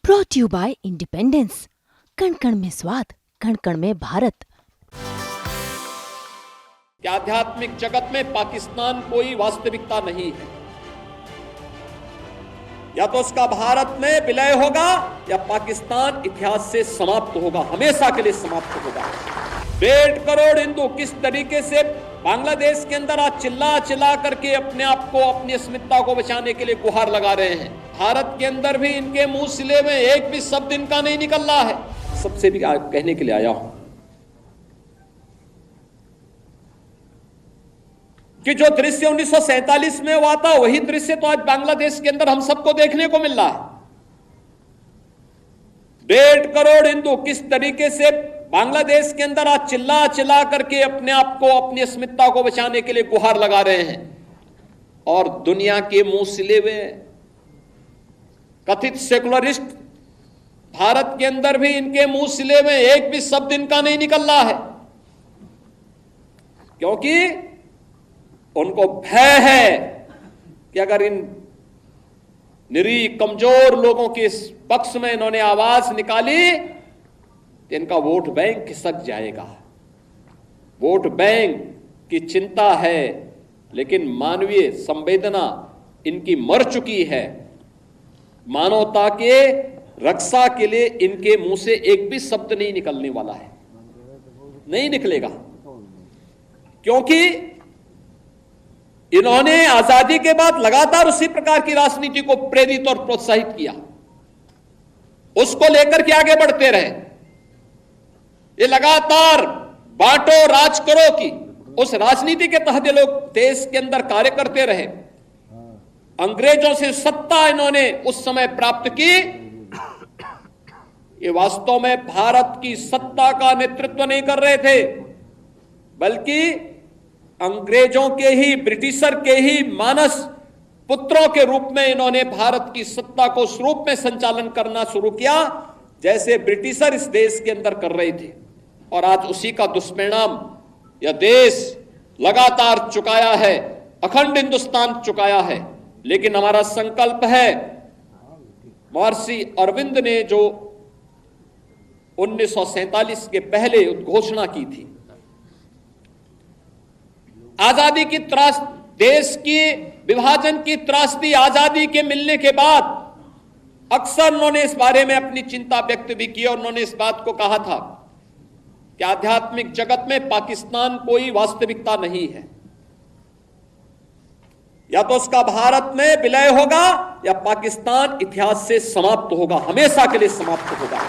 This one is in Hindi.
Brought you bye independence. कण कण में स्वाद, कण कण में भारत। कि आध्यात्मिक जगत में पाकिस्तान कोई वास्तविकता नहीं है। या तो उसका भारत में विलय होगा या पाकिस्तान इतिहास से समाप्त होगा, हमेशा के लिए समाप्त होगा। 1.5 करोड़ हिंदू किस तरीके से बांग्लादेश के अंदर आज चिल्ला चिल्ला करके अपने आप को, अपनी अस्मिता को बचाने के लिए गुहार लगा रहे हैं। भारत के अंदर भी इनके मुंह सिले में एक भी शब्द इनका नहीं निकल रहा है। सबसे भी कहने के लिए आया हूं कि जो दृश्य 1947 में हुआ था, वही दृश्य तो आज बांग्लादेश के अंदर हम सबको देखने को मिल रहा है। 1.5 करोड़ हिंदू किस तरीके से बांग्लादेश के अंदर आज चिल्ला चिल्ला करके अपने आप को, अपनी अस्मिता को बचाने के लिए गुहार लगा रहे हैं। और दुनिया के मुंह सिले हुए कथित सेकुलरिस्ट भारत के अंदर भी इनके मुंह सिले में एक भी शब्द इनका नहीं निकल रहा है, क्योंकि उनको भय है कि अगर इन निरीह कमजोर लोगों के इस पक्ष में इन्होंने आवाज निकाली तो इनका वोट बैंक खिसक जाएगा। वोट बैंक की चिंता है, लेकिन मानवीय संवेदना इनकी मर चुकी है। मानवता के रक्षा के लिए इनके मुंह से एक भी शब्द नहीं निकलने वाला है, नहीं निकलेगा, क्योंकि इन्होंने आजादी के बाद लगातार उसी प्रकार की राजनीति को प्रेरित और प्रोत्साहित किया, उसको लेकर के आगे बढ़ते रहे। ये लगातार बांटो राज करो की उस राजनीति के तहत ये लोग देश के अंदर कार्य करते रहे। अंग्रेजों से सत्ता इन्होंने उस समय प्राप्त की। ये वास्तव में भारत की सत्ता का नेतृत्व नहीं कर रहे थे, बल्कि अंग्रेजों के ही, ब्रिटिशर के ही मानस पुत्रों के रूप में इन्होंने भारत की सत्ता को उस रूप में संचालन करना शुरू किया जैसे ब्रिटिशर इस देश के अंदर कर रहे थे। और आज उसी का दुष्परिणाम यह देश लगातार चुकाया है, अखंड हिंदुस्तान चुकाया है। लेकिन हमारा संकल्प है, महर्षि अरविंद ने जो 1947 के पहले उद्घोषणा की थी, आजादी की त्रास, देश की विभाजन की त्रासदी आजादी के मिलने के बाद अक्सर उन्होंने इस बारे में अपनी चिंता व्यक्त भी की। और उन्होंने इस बात को कहा था कि आध्यात्मिक जगत में पाकिस्तान कोई वास्तविकता नहीं है। या तो उसका भारत में विलय होगा या पाकिस्तान इतिहास से समाप्त होगा, हमेशा के लिए समाप्त होगा।